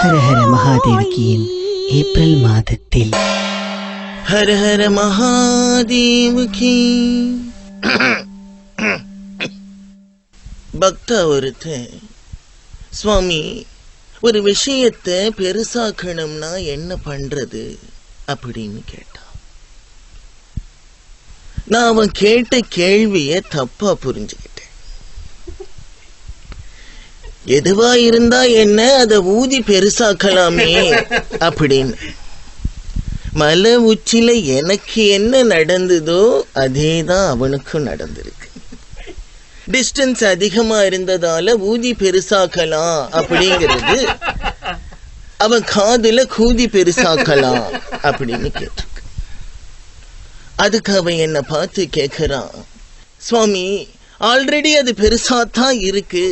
Hara Hara மகாதேவிகியின் April மாதத்தில் ஹர ஹர மகாதேவிகி. பக்தா ஒருத்தன், சுவாமி ஒரு விஷயத்தை பெருசாக்கணும்னா என்ன பண்றது அப்படின்னு கேட்டான். நான் அவன் கேட்ட கேள்விய தப்பா புரிஞ்சுக்கிட்டேன். எதுவா இருந்தா என்ன, அதை ஊதி பெருசாக்கலாமே அப்படின்னு. மலை உச்சில எனக்கு என்ன நடந்ததோ அதேதான் அவனுக்கும் நடந்திருக்கு. டிஸ்டன்ஸ் அதிகமா இருந்ததால ஊதி பெருசாக்கலாம் அப்படிங்கிறது அவன் காதுல கூதி பெருசாக்கலாம் அப்படின்னு கேட்டிருக்கு. அதுக்கு அவன் என்ன பார்த்து கேட்கிறான், சுவாமி ஆல்ரெடி அது பெருசாத்தான் இருக்கு,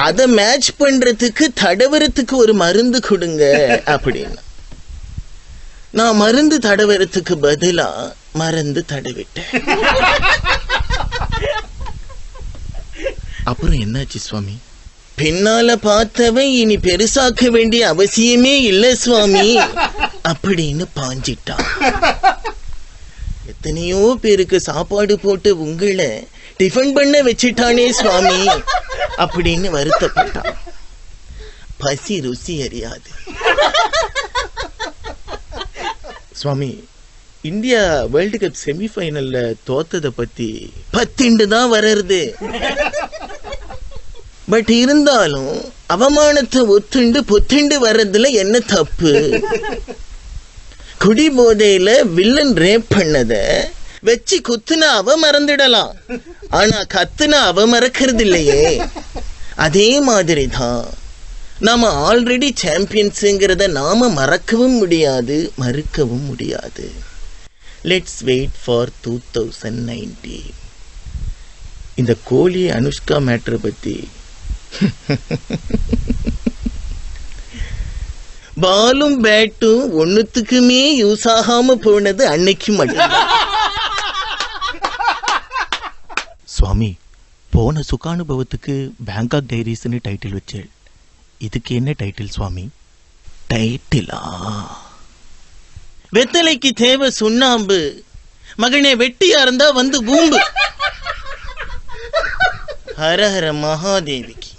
அதை மேட்ச் பண்றதுக்கு தடவரத்துக்கு ஒரு மருந்து கொடுங்க அப்படின்னு. நான் மருந்து தடவரத்துக்கு பதிலா மருந்து தடவிட்டேன். அப்புறம் என்னாச்சு சுவாமி? பின்னால பார்த்தவன் இனி பெருசாக்க வேண்டிய அவசியமே இல்லை சுவாமி அப்படின்னு பாஞ்சிட்டான். எத்தனையோ பேருக்கு சாப்பாடு போட்டு உங்களை டிஃபன் பண்ண வச்சிட்டானே சுவாமி அப்படின்னு வருத்தப்பட்டான். பசி ருசி அறியாது. சுவாமி, இந்தியா வேர்ல்டு கப் செமிஃபைனல்ல தோத்ததை பத்தி பத்திண்டு தான் வர்றது. பட் இருந்தாலும் அவமானத்தை ஒத்துண்டு பொத்துண்டு வர்றதுல என்ன தப்பு? குடி போதையில வில்லன் ரேப் பண்ணத வச்சு குத்துன அவ மறந்துடலாம், ஆனா கத்துன அவ மறக்கிறது இல்லையே. அதே மாதிரிதான் நாம ஆல்ரெடி சாம்பியன்ஸுங்கிறத நாம மறக்கவும் முடியாது, மறுக்கவும் முடியாது. Let's wait for 2019. இந்த கோலி அனுஷ்கா மேட்ரை பத்தி பாலும் பேட்டும் ஒன்னுத்துக்குமே யூஸ் ஆகாம போனது அன்னைக்கு மட்டும். சுவாமி, போன சுகானுபவத்துக்கு பேங்காக் டைரிஸ்னு டைட்டில் வச்சு, இதுக்கு என்ன டைட்டில் சுவாமி? டைட்டிலா? வெத்தலைக்கு தேவை சுண்ணாம்பு, மகனே வெட்டியா இருந்தா வந்து பூம்பு. ஹர ஹர மகாதேவிக்கு.